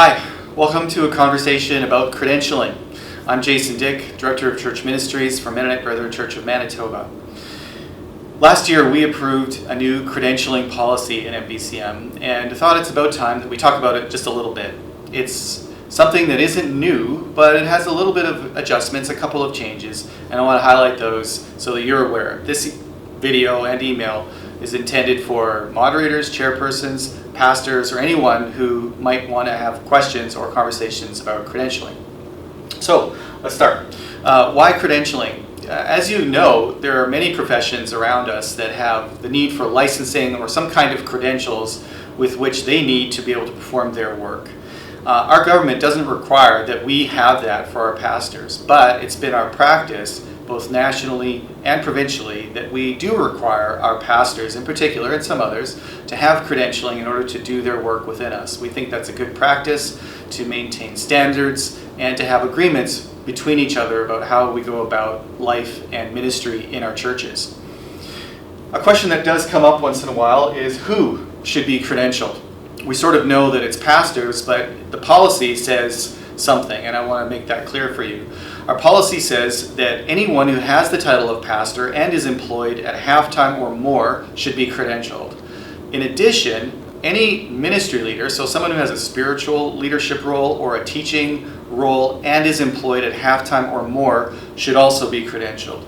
Hi, welcome to a conversation about credentialing. I'm Jason Dick, Director of Church Ministries for Mennonite Brethren Church of Manitoba. Last year we approved a new credentialing policy in MBCM and thought it's about time that we talk about it just a little bit. It's something that isn't new, but it has a little bit of adjustments, a couple of changes, and I want to highlight those so that you're aware. This video and email is intended for moderators, chairpersons, pastors, or anyone who might want to have questions or conversations about credentialing. So let's start. Why credentialing? As you know, there are many professions around us that have the need for licensing or some kind of credentials with which they need to be able to perform their work. Our government doesn't require that we have that for our pastors, but it's been our practice, both nationally and provincially, that we do require our pastors in particular, and some others, to have credentialing in order to do their work within us. We think that's a good practice to maintain standards and to have agreements between each other about how we go about life and ministry in our churches. A question that does come up once in a while is who should be credentialed? We sort of know that it's pastors, but the policy says something, and I want to make that clear for you. Our policy says that anyone who has the title of pastor and is employed at half-time or more should be credentialed. In addition, any ministry leader, so someone who has a spiritual leadership role or a teaching role and is employed at half-time or more, should also be credentialed.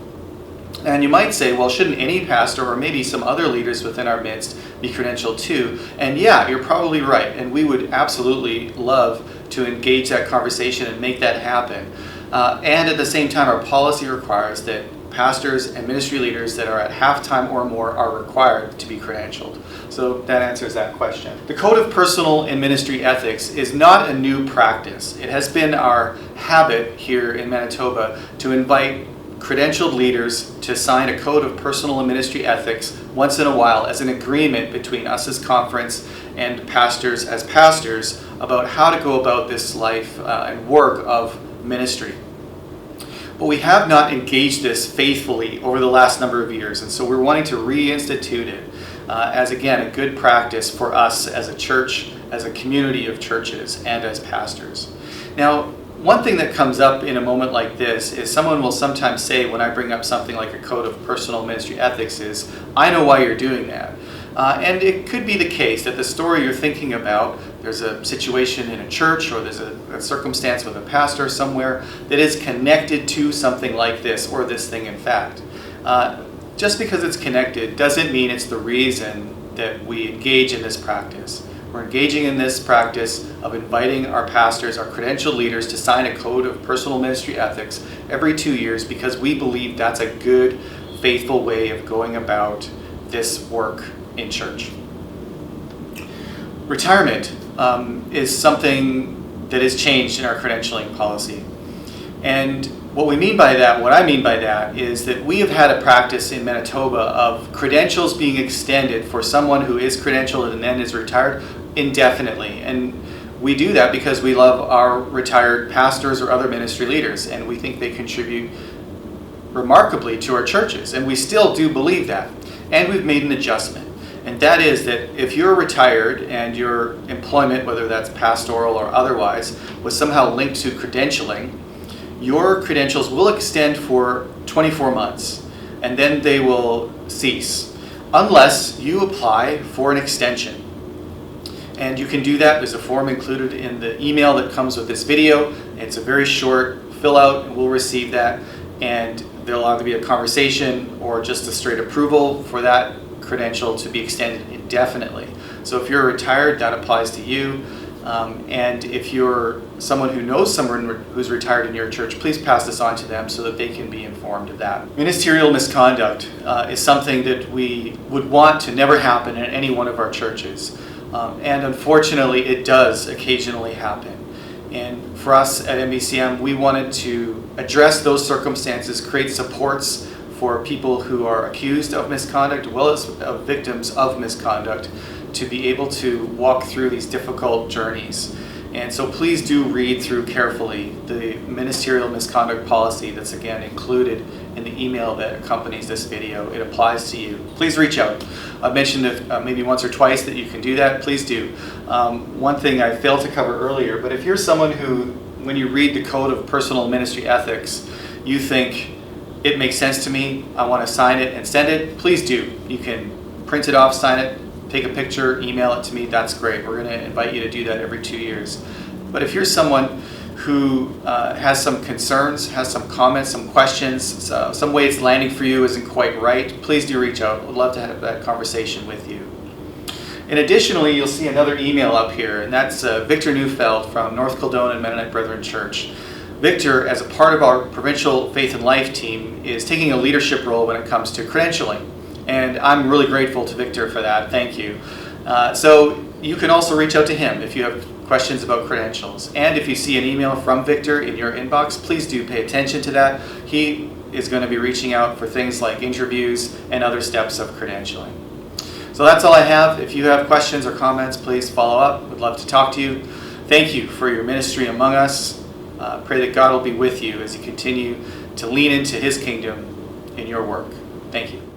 And you might say, well, shouldn't any pastor or maybe some other leaders within our midst be credentialed too? And yeah, you're probably right. And we would absolutely love to engage that conversation and make that happen. And at the same time, our policy requires that pastors and ministry leaders that are at half-time or more are required to be credentialed. So that answers that question. The Code of Personal and Ministry Ethics is not a new practice. It has been our habit here in Manitoba to invite credentialed leaders to sign a Code of Personal and Ministry Ethics once in a while as an agreement between us as conference and pastors as pastors about how to go about this life and work of ministry. But we have not engaged this faithfully over the last number of years, and so we're wanting to reinstitute it as, again, a good practice for us as a church, as a community of churches, and as pastors. Now, one thing that comes up in a moment like this is someone will sometimes say when I bring up something like a Code of Personal Ministry Ethics is, I know why you're doing that. And it could be the case that the story you're thinking about, there's a situation in a church or there's a circumstance with a pastor somewhere that is connected to something like this or this thing in fact. Just because it's connected doesn't mean it's the reason that we engage in this practice. We're engaging in this practice of inviting our pastors, our credentialed leaders, to sign a Code of Personal Ministry Ethics every 2 years because we believe that's a good, faithful way of going about this work in church. Retirement is something that has changed in our credentialing policy. And what I mean by that is that we have had a practice in Manitoba of credentials being extended for someone who is credentialed and then is retired indefinitely. And we do that because we love our retired pastors or other ministry leaders, and we think they contribute remarkably to our churches. And we still do believe that. And we've made an adjustment. And that is that if you're retired and your employment, whether that's pastoral or otherwise, was somehow linked to credentialing, your credentials will extend for 24 months, and then they will cease, unless you apply for an extension. And you can do that. There's a form included in the email that comes with this video. It's a very short fill out, and we'll receive that. And there'll either be a conversation or just a straight approval for that credential to be extended indefinitely. So if you're retired, that applies to you. And if you're someone who knows someone who's retired in your church, please pass this on to them so that they can be informed of that. Ministerial misconduct is something that we would want to never happen in any one of our churches. And unfortunately, it does occasionally happen. And for us at MBCM, we wanted to address those circumstances, create supports for people who are accused of misconduct, as well as victims of misconduct, to be able to walk through these difficult journeys. And so please do read through carefully the ministerial misconduct policy that's again included in the email that accompanies this video. It applies to you. Please reach out. I've mentioned it maybe once or twice that you can do that. Please do. One thing I failed to cover earlier, but if you're someone who, when you read the Code of Personal Ministry Ethics, you think, it makes sense to me, I want to sign it and send it, please do. You can print it off, sign it, take a picture, email it to me, that's great. We're going to invite you to do that every 2 years. But if you're someone who has some concerns, has some comments, some questions, some way it's landing for you isn't quite right, please do reach out. I'd love to have that conversation with you. And additionally, you'll see another email up here, and that's Victor Neufeld from North Kildonan Mennonite Brethren Church. Victor, as a part of our provincial Faith and Life team, is taking a leadership role when it comes to credentialing. And I'm really grateful to Victor for that. Thank you. So you can also reach out to him if you have questions about credentials. And if you see an email from Victor in your inbox, please do pay attention to that. He is going to be reaching out for things like interviews and other steps of credentialing. So that's all I have. If you have questions or comments, please follow up. We'd love to talk to you. Thank you for your ministry among us. Pray that God will be with you as you continue to lean into His kingdom in your work. Thank you.